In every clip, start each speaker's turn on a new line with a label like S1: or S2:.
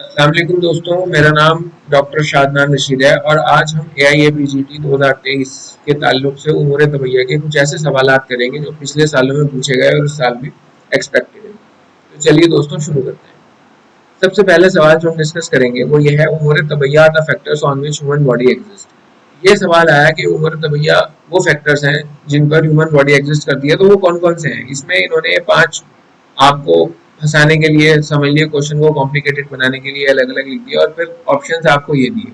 S1: अस्सलाम वालेकुम दोस्तों, मेरा नाम डॉक्टर शादनान रशीद है और आज हम AIAPGT 2023 के ताल्लुक से उमूर तबैया के कुछ ऐसे सवालात करेंगे जो पिछले सालों में पूछे गए और इस साल भी एक्सपेक्टेड है। तो चलिए दोस्तों शुरू करते हैं। सबसे पहले सवाल जो हम डिस्कस करेंगे वो ये है, उमूर तबैया the factors on which human body exist. ये सवाल आया कि उमूर तबैया वो फैक्टर्स हैं जिन पर ह्यूमन बॉडी एग्जिस्ट करती है, तो वो कौन कौन से हैं। इसमें इन्होंने 5 आपको फंसाने के लिए, समझ लिए क्वेश्चन को कॉम्प्लिकेटेड बनाने के लिए अलग अलग लिख दिया और फिर ऑप्शंस आपको ये दिए।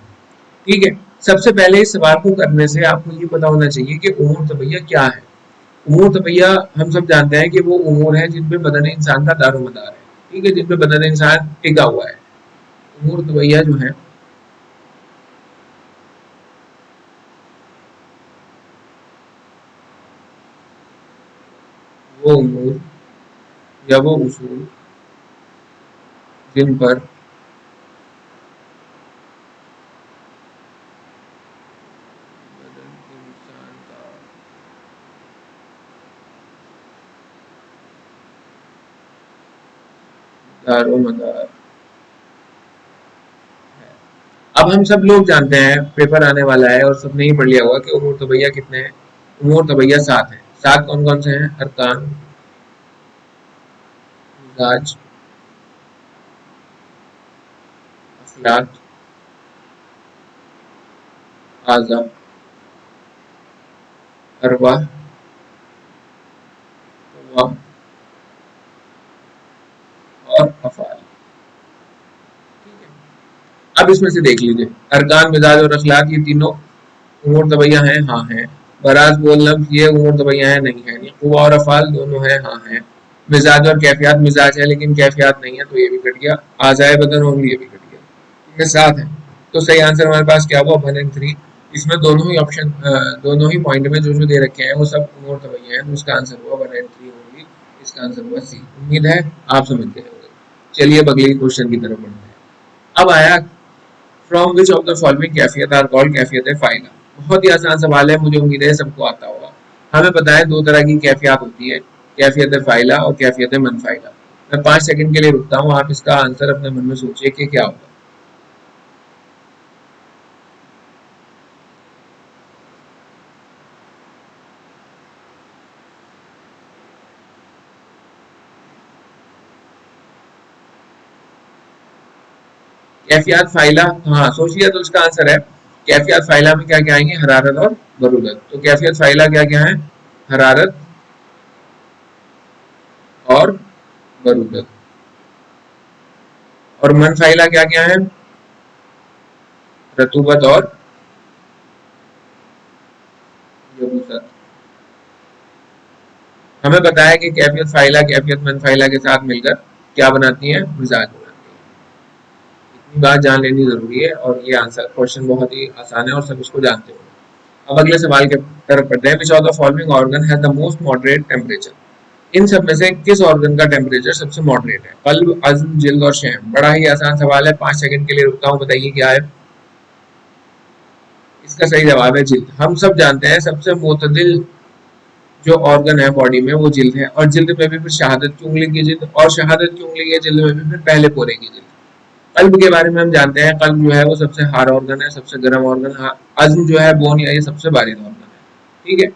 S1: ठीक है, सबसे पहले इस सवाल को करने से आपको ये पता होना चाहिए कि उमूर तबैया क्या है। उमूर तबैया हम सब जानते हैं कि वो उमूर है जिन पे बदन इंसान का दारोमदार है। ठीक है, जिन पे बदन इंसान टिका हुआ है। उमूर तबैया जो है वो उमूर या वो उसूल जिन पर बदन इंसान का दारोमदार। अब हम सब लोग जानते हैं, पेपर आने वाला है और सबने ही पढ़ लिया होगा कि उमूर तबैया कितने हैं। उमूर तबैया 7 हैं। 7 कौन कौन से हैं? अरकान, मिजाज, अखलाक, आज़ा, अरवाह, क़ुव्वा और अफ़आल। ठीक है, अब इसमें से देख लीजिए, अरकान, मिजाज और अखलाक ये तीनों उमूर तबैया हैं? हाँ हैं। बराज, बोल, लफ्ज ये उमूर तबैया है? नहीं है। यानी क़ुव्वा और अफ़आल दोनों हैं? हाँ हैं। मिजाज और कैफियत, मिजाज है लेकिन कैफियत नहीं है, तो ये भी कट गया। आज़ाए बदन होंगे, ये भी कट गया। इनमें 7 है। तो सही आंसर हमारे पास क्या हुआ? 1 एंड 3। इसमें दोनों ही ऑप्शन, दोनों ही पॉइंट में जो जो दे रखे हैं वो सब उमूर तबैया है, तो उसका आंसर हुआ 1 एंड 3 होंगी। इसका आंसर हुआ सी। उम्मीद है आप समझ गए होंगे। चलिए अब अगले क्वेश्चन की तरफ बढ़ते हैं। अब आया, from which of the following कैफियत आर कॉल्ड कैफियत फाइला। बहुत ही आसान सवाल है, मुझे उम्मीद है सबको आता होगा। हमें पता है 2 तरह की कैफियत होती है, कैफियत फाइला और कैफियत मनफाइला। मैं 5 सेकंड के लिए रुकता हूँ, आप इसका आंसर अपने मन में सोचिए कि क्या होगा। कैफियत फाइला, हाँ सोच लिया तो इसका आंसर है। कैफियत फाइला में क्या क्या आएंगे? हरारत और बरूदत। तो कैफियत फाइला क्या क्या है? हरारत और बरूदत। और मनफाइला क्या क्या है? रतूबत और यबूसत। हमें पता है कि कैफियत फाइला कैफियत मनफाइला के साथ मिलकर क्या बनाती है? मिजाज बनाती है। इतनी बात जान लेनी जरूरी है और ये आंसर क्वेश्चन बहुत ही आसान है और सब इसको जानते हो। अब अगले सवाल के तरफ बढ़ते हैं। Which of the following organ has the most moderate temperature. इन सब में से किस ऑर्गन का टेम्परेचर सबसे मॉडरेट है? कल्ब, अज़्म, जिल्द और शहम। बड़ा ही आसान सवाल है, 5 सेकंड के लिए रुकता हूँ, बताइए क्या है। इसका सही जवाब है जिल्द। हम सब जानते हैं सबसे मोतदिल जो ऑर्गन है बॉडी में वो जिल्द है, और जिल्द में भी फिर शहादत की उंगली की जिल्द, और शहादत की उंगली की जिल्द में भी फिर पहले पोरे की जिल्द। कल्ब के बारे में हम जानते हैं, कल्ब जो है वो सबसे हार्ड ऑर्गन है, सबसे गर्म ऑर्गन। अज़्म जो है बोन या ये सबसे बारीक ऑर्गन है। ठीक है,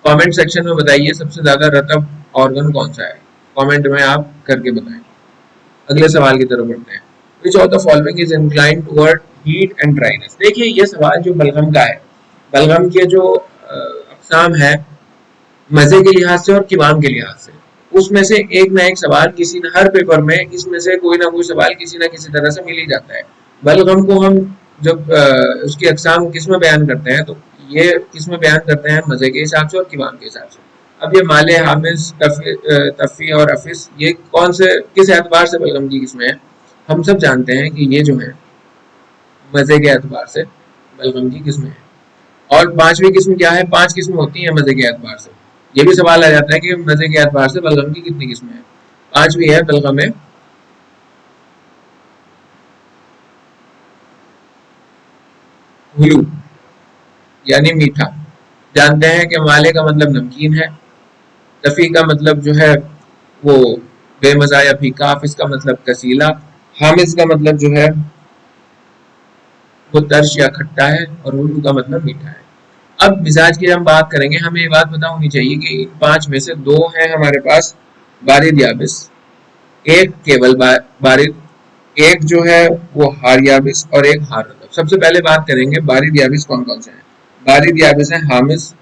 S1: कमेंट सेक्शन में बताइए सबसे ज्यादा रतब ऑर्गन कौन सा है। कमेंट में आप करके बताएं। अगले सवाल की तरफ बढ़ते हैं। Which of the following is inclined toward heat and dryness. देखिए ये सवाल जो बलगम का है, बलगम के जो अकसाम है मजे के लिहाज से और किवाम के लिहाज से, उसमें से एक ना एक सवाल किसी न, हर पेपर में इसमें से कोई ना कोई सवाल किसी ना किसी तरह से मिल ही जाता है। बलगम को हम जब उसकी अकसाम किस में बयान करते हैं, तो ये किस में बयान करते हैं? मजे के हिसाब से और किवाम के हिसाब से। अब ये माले, हामिस, तफ़ी और अफिस, ये कौन से, किस एतबार से बलगम की किस्में हैं? हम सब जानते हैं कि ये जो है मजे के एतबार से बलगम की किस्में हैं। और 5वीं किस्म क्या है? 5 किस्में होती हैं मजे के एतबार से। ये भी सवाल आ जाता है कि मजे के एतबार से बलगम की कितनी किस्में हैं? 5वीं है बलगम हुलू, यानी मीठा। जानते हैं कि माले का मतलब नमकीन है, तफ़ी का मतलब जो है वो बेमज़ा या फीका, हाफिज का मतलब कसीला, हामिज का मतलब जो है वो तर्श या खट्टा है, और उल्लू का मतलब मीठा है। अब मिजाज की हम बात करेंगे, हमें ये बात पता होनी चाहिए कि इन पांच में से दो हैं हमारे पास बारिद याबिस, एक केवल बारिद, एक जो है वो हार याबिस और एक हार रतब। सबसे पहले बात करेंगे बारिद याबिस कौन कौन से हैं। बारिद याबिस है हामिज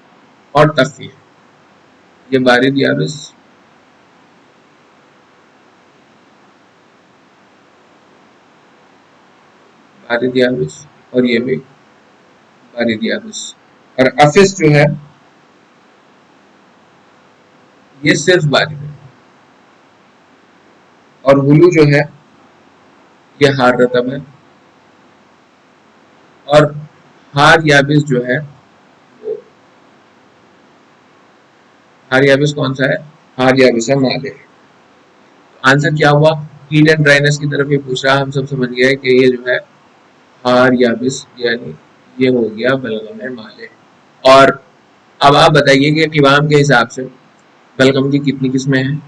S1: और तफी। ये बारिद याबिस, बारिद याबिस, और ये भी बारिद याबिस। और अफिस जो है ये सिर्फ बारिद है, और हुलू जो है ये हार रतब है। और हार याबिस जो है वो, हार याबिस कौन सा है, हार याबिस है माले। आंसर क्या हुआ, हीट एंड ड्राइनेस की तरफ ये पूछ रहा, हम सब समझ गए कि ये जो है हार याबिस यानी ये हो गया बलगम है माले। और अब आप बताइए कि किवाम के हिसाब से बलगम की कितनी किस्में हैं।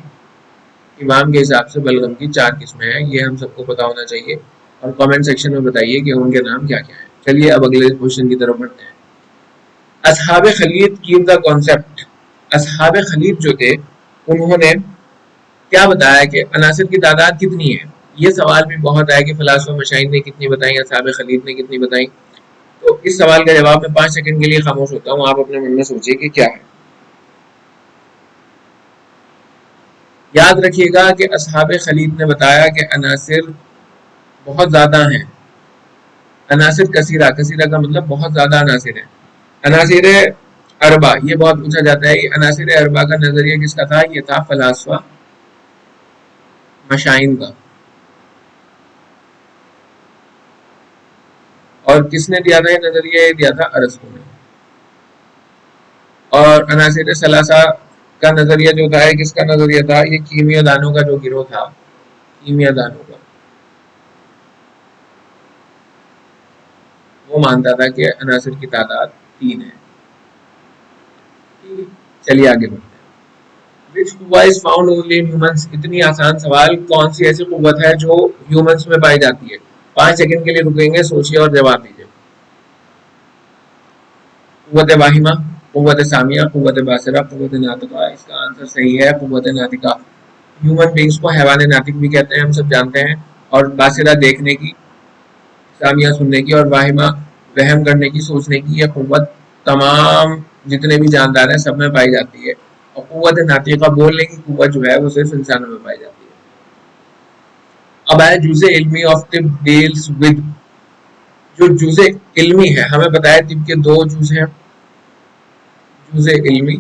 S1: इमाम के हिसाब से बलगम की चार किस्में हैं, ये हम सबको पता होना चाहिए। और कमेंट सेक्शन में बताइए कि उनके नाम क्या क्या हैं। चलिए अब अगले क्वेश्चन की तरफ बढ़ते हैं। असहाब खलीद गिव द कॉन्सेप्ट। असहाब खलीद जो थे उन्होंने क्या बताया कि अनासिर की तादाद कितनी है। ये सवाल भी बहुत आया कि फलासफा मशाइन ने कितनी बताई, असहाब खलीद ने कितनी बताई। तो इस सवाल का जवाब मैं 5 सेकंड के लिए खामोश होता हूँ, आप अपने मन में सोचिए कि क्या है। याद रखिएगा कि असहाब खलीद ने बताया कि अनासिर बहुत ज्यादा हैं। अनासिर कसीरा, कसीरा का मतलब बहुत ज्यादा अनासिर है। अनासिर अरबा, ये बहुत पूछा जाता है कि अनासिर अरबा का नजरिया किसका था, ये था फलासफा मशाइन का। और किसने दिया था ये नजरिया, ये दिया था अरस्तु ने। और अनासिर सलासा का नजरिया जो था, किसका नजरिया था, ये कीमिया दानों का जो गिरोह था, कीमिया दानों का, वो मानता था कि अनासिर की तादाद 3 है। चलिए आगे बढ़ते हैं। Which कुव्वा is found only in humans? इतनी आसान सवाल, कौन सी ऐसी कुव्वत है जो ह्यूमंस में पाई जाती है। 5 सेकंड के लिए रुकेंगे, सोचिए और जवाब दीजिए। कुव्वत वाहिमा, कुव्वत सामिया, कुव्वत बासरा, कुव्वत नातिका। इसका आंसर सही है कुव्वत नातिका। ह्यूमन बींग्स को हैवान नातिक भी कहते हैं, हम सब जानते हैं। और बासरा देखने की, सामिया सुनने की, और वाहिमा वहम करने की, सोचने की। यह कुव्वत तमाम जितने भी जानदार हैं सब में पाई जाती है। और कुव्वत नातिका, बोलने की कुव्वत जो है वो सिर्फ इंसानों में पाई जाती है। अब आया जुज़े इल्मी ऑफ तिब डील्स विद। जो जुज़े इल्मी है, हमें बताया तिब के दो जुज़ हैं, जुज़े इल्मी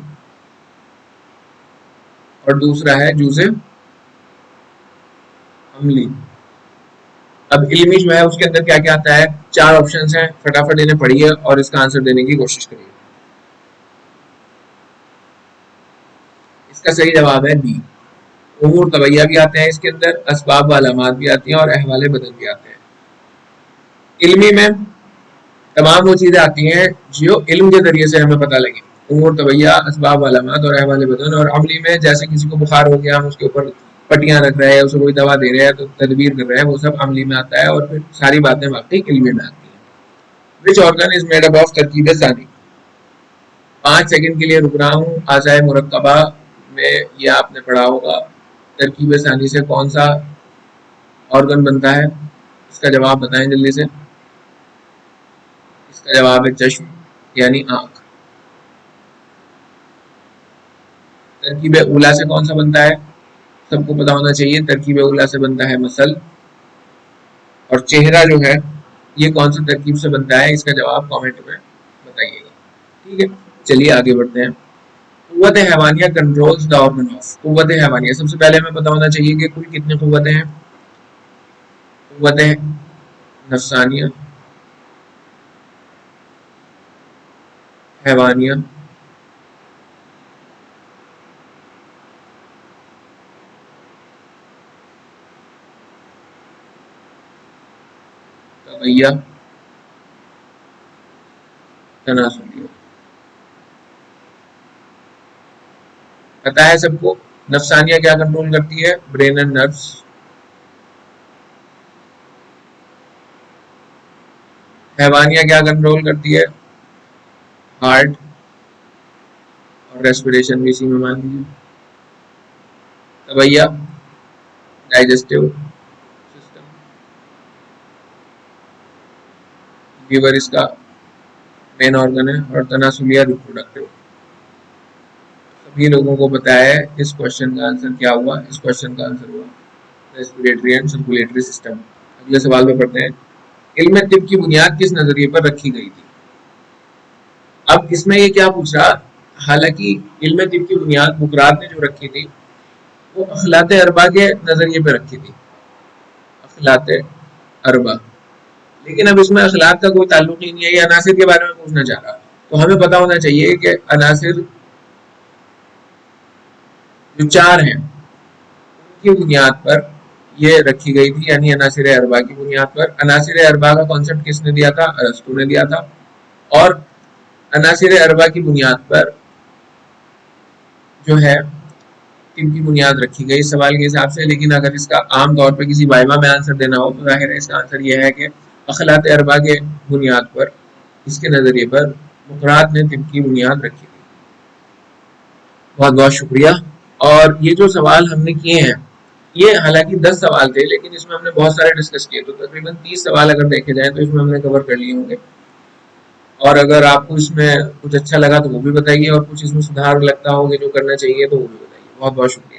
S1: और दूसरा है जुज़े अमली। अब इल्मी जो है उसके अंदर क्या क्या आता है, 4 ऑप्शंस हैं, फटाफट इन्हें पढ़िए और इसका आंसर देने की कोशिश करिए। इसका सही जवाब है बी, उमूर तवैया भी आते हैं इसके अंदर, असबाब व अलामात भी आती हैं और अहवाले बदन भी आते हैं। इल्मी में तमाम वो चीजें आती हैं जो इल्म के जरिए से हमें पता लगी, उमूर तवैया, असबाब अलामत और अहवाल बदन। और अमली में जैसे किसी को बुखार हो गया, हम उसके ऊपर पट्टियां रख रहे हैं, उसे कोई दवा दे रहे हैं, तो तदबीर कर रहे हैं, वो सब अमली में आता है। और फिर सारी बातें वाकई इल्मी में आती हैं। Which organ is made up of तरकीब सानी। 5 सेकंड के लिए रुक रहा हूँ। आजाए मुरक्कबा में ये आपने पढ़ा होगा, तरकीब सानी से कौन सा ऑर्गन बनता है, इसका जवाब बताएं जल्दी से। इसका जवाब है चश्म यानी आंख। तरकीब उला से कौन सा बनता है, सबको पता होना चाहिए, तरकीब उला से बनता है मसल। और चेहरा जो है ये कौन सी तरकीब से बनता है, इसका जवाब कमेंट में बताइएगा। ठीक है, चलिए आगे बढ़ते हैं। कुव्वत हैवानिया कंट्रोल्स द ऑर्गन ऑफ। कुव्वत हैवानिया, सबसे पहले हमें पता होना चाहिए कि कुल कितनी कुव्वतें हैं। कुव्वत नफसानिया, हैवानिया, तवैया, तनासुलिया। पता है सबको। नफसानिया क्या कंट्रोल करती है, ब्रेन एंड नर्व्स। हैवानियां क्या कंट्रोल करती है? हार्ट और रेस्पिरेशन भी इसी में मान लीजिए। तबैया डाइजेस्टिव सिस्टम, लीवर इसका मेन ऑर्गन है, और तनासुलिया रिप्रोडक्टिव। सभी लोगों को पता है इस क्वेश्चन का आंसर क्या हुआ। इस क्वेश्चन का आंसर हुआ रेस्पिरेटरी एंड सर्कुलेटरी सिस्टम। अगले सवाल में पढ़ते हैं, इल्म तिब की बुनियाद किस नजरिए पर रखी गई थी? अब इसमें ये क्या पूछ रहा, हालांकि इल्म तिब की बुनियाद बुकरात ने जो रखी थी वो अखलात अरबा के नजरिए पे रखी थी, अखलात अरबा। लेकिन अब इसमें अखलाक का कोई ताल्लुक ही नहीं है, ये अनासिर के बारे में पूछना चाह रहा। तो हमें पता होना चाहिए कि अनासिर जो चार हैं उनकी बुनियाद पर ये रखी गई थी, यानी अनासिर अरबा की बुनियाद पर। अनासिर अरबा का कॉन्सेप्ट किसने दिया था? अरस्तू ने दिया था। और अनासिर अरबा की बुनियाद पर जो है इनकी बुनियाद रखी गई इस सवाल के हिसाब से। लेकिन अगर इसका आम तौर पर किसी वाइवा में आंसर देना हो तो जाहिर है इसका आंसर यह है कि अखलात अरबा के बुनियाद पर, इसके नजरिए पर मुकरात ने तिब की बुनियाद रखी थी। बहुत बहुत शुक्रिया। और ये जो सवाल हमने किए हैं, ये हालांकि 10 सवाल थे, लेकिन इसमें हमने बहुत सारे डिस्कस किए, तो तकरीबन 30 सवाल अगर देखे जाए तो इसमें हमने कवर कर लिए होंगे। और अगर आपको इसमें कुछ अच्छा लगा तो वो भी बताइए, और कुछ इसमें सुधार लगता हो जो करना चाहिए तो वो भी बताइए। बहुत बहुत शुक्रिया।